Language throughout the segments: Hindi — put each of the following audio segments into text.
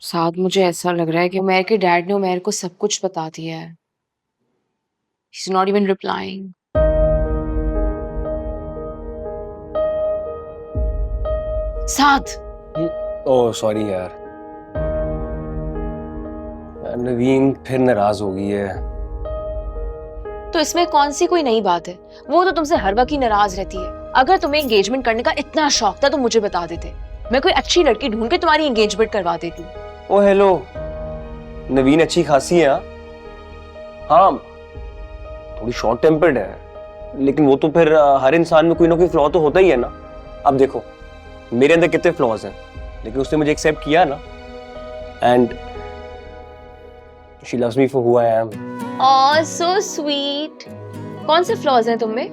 साथ मुझे ऐसा लग रहा है कि उमैर के डैड ने उमैर को सब कुछ बता दिया है। He's not even replying. साथ ओह सॉरी यार, नवीन फिर नाराज हो गई है। तो इसमें कौन सी कोई नई बात है? वो तो तुमसे हर वक्त ही नाराज रहती है। अगर तुम्हें एंगेजमेंट करने का इतना शौक था तो मुझे बता देते, मैं कोई अच्छी लड़की ढूंढ के तुम्हारी एंगेजमेंट करवा देती। ओ हेलो, नवीन अच्छी खासी है। हाँ, थोड़ी शॉर्ट टेम्पर्ड है, लेकिन वो तो फिर हर इंसान में कोई ना कोई फ्लॉ तो होता ही है ना। अब देखो मेरे अंदर कितने फ्लॉज हैं, लेकिन उसने मुझे एक्सेप्ट किया ना, and she loves me for who I am. Oh so sweet. कौन से फ्लॉज हैं तुम में?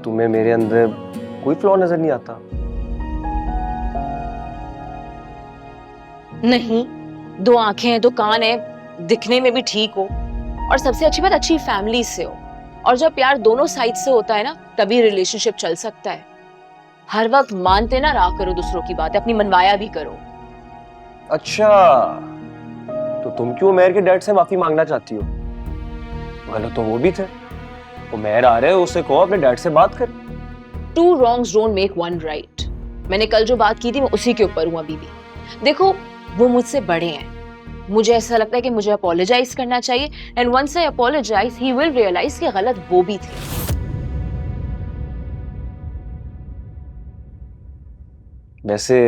तुम्हें मेरे अंदर कोई फ्लॉ नजर नहीं आता? नहीं, दो आंखें हैं, दो कान है, दिखने में भी ठीक हो, और सबसे अच्छी बात अच्छी फैमिली से हो। और जब प्यार दोनों साइड से होता है ना, तभी रिलेशनशिप चल सकता है। हर वक्त मानते ना रहा करो दूसरों की बातें, अपनी मनवाया भी करो। अच्छा, तो तुम क्यों उमैर के डैड से माफी मांगना चाहती हो? गलत तो वो भी थे। उमैर आ रहे हो, उससे कहो अपने डैड से बात कर। Two wrongs don't make one right. मैंने कल जो बात की थी मैं उसी के ऊपर हूं अभी भी। देखो वो मुझसे बड़े हैं, मुझे ऐसा लगता है कि मुझे अपोलोजाइज करना चाहिए, and once I apologize he will realize कि गलत वो भी थे। वैसे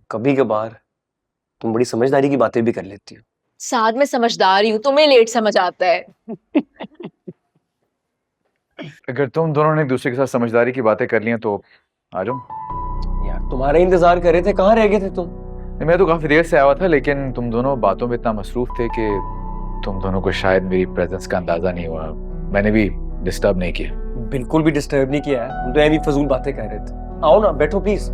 कभी कभार तुम बड़ी समझदारी की बातें भी कर लेती हो। साथ में समझदार ही हूं, तुम्हें लेट समझ आता है। अगर तुम दोनों ने एक दूसरे के साथ समझदारी की बातें कर ली तो आ जाओ। यार तुम्हारा इंतजार कर रहे थे, कहाँ रह गए थे तुम? मैं तो काफी देर से आया हुआ था, लेकिन तुम दोनों बातों में इतना मसरूफ थे कि तुम दोनों को शायद मेरी प्रेजेंस का अंदाजा नहीं हुआ। मैंने भी डिस्टर्ब नहीं किया। बिल्कुल भी डिस्टर्ब नहीं किया है, हम तो ऐवी फजूल बातें कर रहे थे। आओ ना, बैठो प्लीज।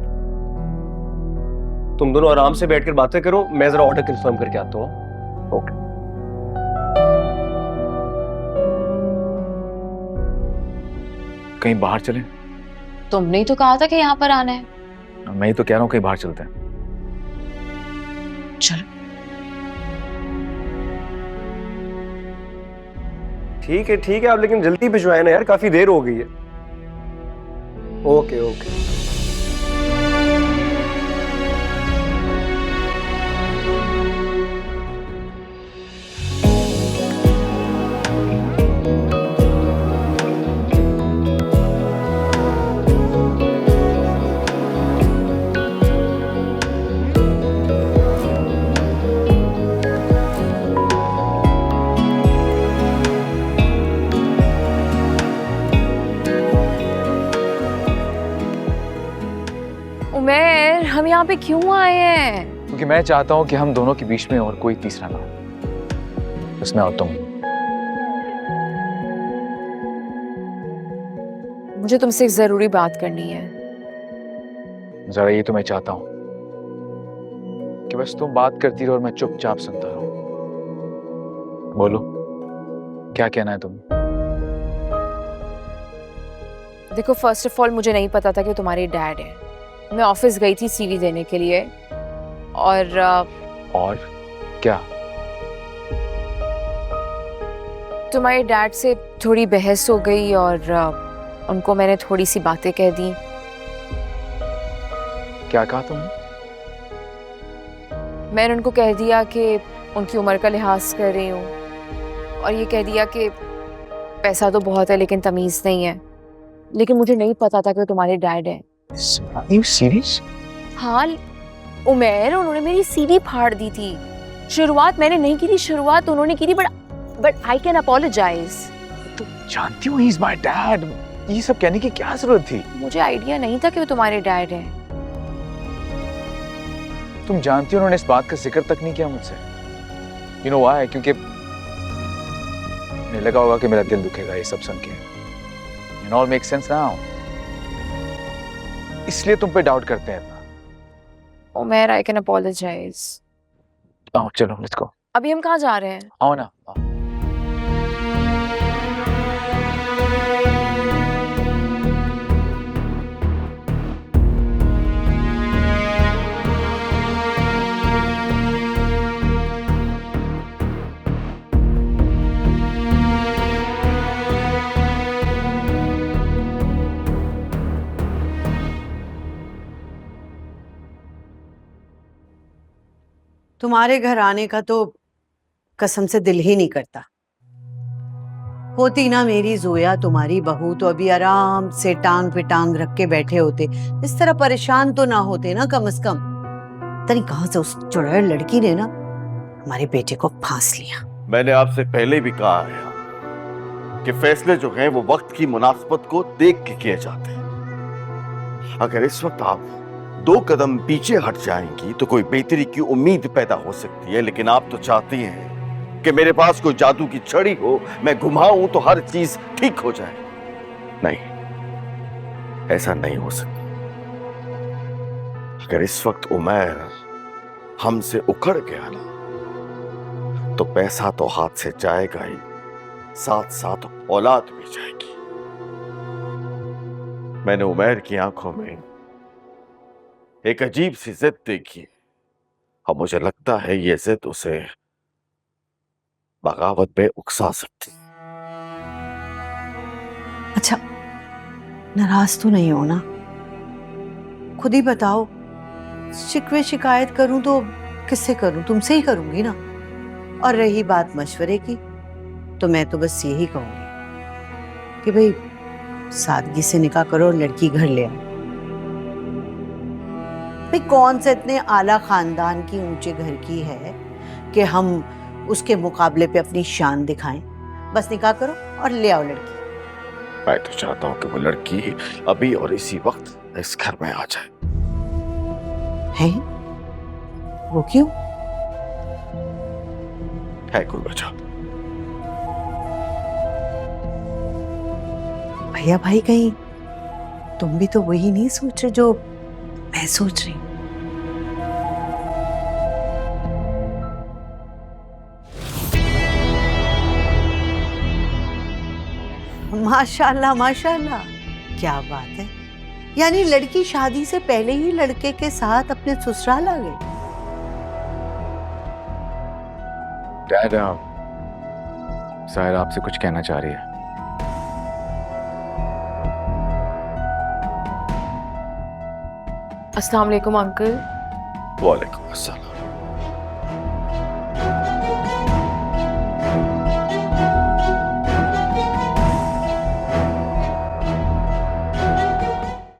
तुम दोनों आराम से बैठकर बातें करो, मैं जरा ऑर्डर कंफर्म करके आता हूँ। ओके। कहीं बाहर चलें? तुमने ही तो कहा था कि यहाँ पर आना है। मैं ही तो कह रहा हूँ कहीं बाहर चलते हैं। चलो। ठीक है, आप लेकिन जल्दी भिजवाए ना यार, काफी देर हो गई है। Okay okay. उमैर, हम यहाँ पे क्यों आए हैं? क्योंकि मैं चाहता हूँ कि हम दोनों के बीच में और कोई तीसरा ना हो, उसमें और तुम। मुझे तुमसे एक जरूरी बात करनी है। जरा ये तो मैं चाहता हूँ कि बस तुम बात करती रहो और मैं चुपचाप सुनता रहूं। बोलो, क्या कहना है तुम्हें? देखो, फर्स्ट ऑफ ऑल मुझे नहीं पता था कि तुम्हारे डैड है। मैं ऑफिस गई थी सीवी देने के लिए, और क्या? तुम्हारे डैड से थोड़ी बहस हो गई और उनको मैंने थोड़ी सी बातें कह दी। क्या कहा तुमने? मैंने उनको कह दिया कि उनकी उम्र का लिहाज कर रही हूँ, और ये कह दिया कि पैसा तो बहुत है लेकिन तमीज़ नहीं है। लेकिन मुझे नहीं पता था कि तुम्हारे डैड हैं। Are you serious? हाँ उमैर, उन्होंने मेरी सीवी फाड़ दी थी। शुरुआत मैंने नहीं की थी, शुरुआत उन्होंने की थी, बट आई कैन अपोलोजाइज। तुम जानती हो he is my dad। ये सब कहने की क्या जरूरत थी? मुझे आइडिया नहीं था कि वो तुम्हारे डैड हैं। तुम जानती हो उन्होंने इस बात का जिक्र तक नहीं किया मुझसे। You know why? क्योंकि मुझे लगा होगा कि मेरा दिल दुखेगा ये सब सुन के। It all makes sense now। इसलिए तुम पे डाउट करते हैं इतना। Umair, I can apologize. आओ चलो, लेट्स गो। अभी हम कहाँ जा रहे हैं? आओ ना, आओ। तुम्हारे घर आने का तो कसम से दिल ही नहीं करता। होती ना मेरी जोया तुम्हारी बहू तो अभी आराम से टांग पे टांग रख के बैठे होते, इस तरह परेशान तो ना होते ना कम से कम। तनी कहां से उस चुड़ैल लड़की ने ना हमारे बेटे को फांस लिया। मैंने आपसे पहले भी कहा है कि फैसले जो हैं वो वक्त की मुनासिबत को देख के किए जाते हैं। अगर इस वक्त आप 2 कदम पीछे हट जाएंगी तो कोई बेहतरी की उम्मीद पैदा हो सकती है, लेकिन आप तो चाहती हैं कि मेरे पास कोई जादू की छड़ी हो, मैं घुमाऊं तो हर चीज ठीक हो जाए। नहीं, ऐसा नहीं हो सकता। अगर इस वक्त उमैर हमसे उखड़ गया ना तो पैसा तो हाथ से जाएगा ही, साथ साथ औलाद भी जाएगी। मैंने उमैर की आंखों में एक अजीब सी जिद देखी और मुझे लगता है ये जिद उसे बगावत पे उकसा सकती। अच्छा, नाराज तो नहीं हो ना? खुद ही बताओ, शिकवे शिकायत करूं तो किससे करूं? तुमसे ही करूंगी ना। और रही बात मशवरे की, तो मैं तो बस यही कहूंगी कि भाई सादगी से निकाह करो और लड़की घर ले आओ। भाई कौन से इतने आला खानदान की ऊंचे घर की है कि हम उसके मुकाबले पे अपनी शान दिखाएं। बस निकाह करो और ले आओ लड़की। मैं तो चाहता हूं कि वो लड़की अभी और इसी वक्त इस घर में आ जाए। है? वो क्यों? है कोई वजह? भैया भाई, कहीं तुम भी तो वही नहीं सोच रहे जो मैं सोच रही हूँ? माशाल्लाह माशाल्लाह, क्या बात है। यानी लड़की शादी से पहले ही लड़के के साथ अपने ससुराल आ गई। डैड, साहिरा आपसे कुछ कहना चाह रही है। अस्सलाम वालेकुम अंकल। वालेकुम अस्सलाम।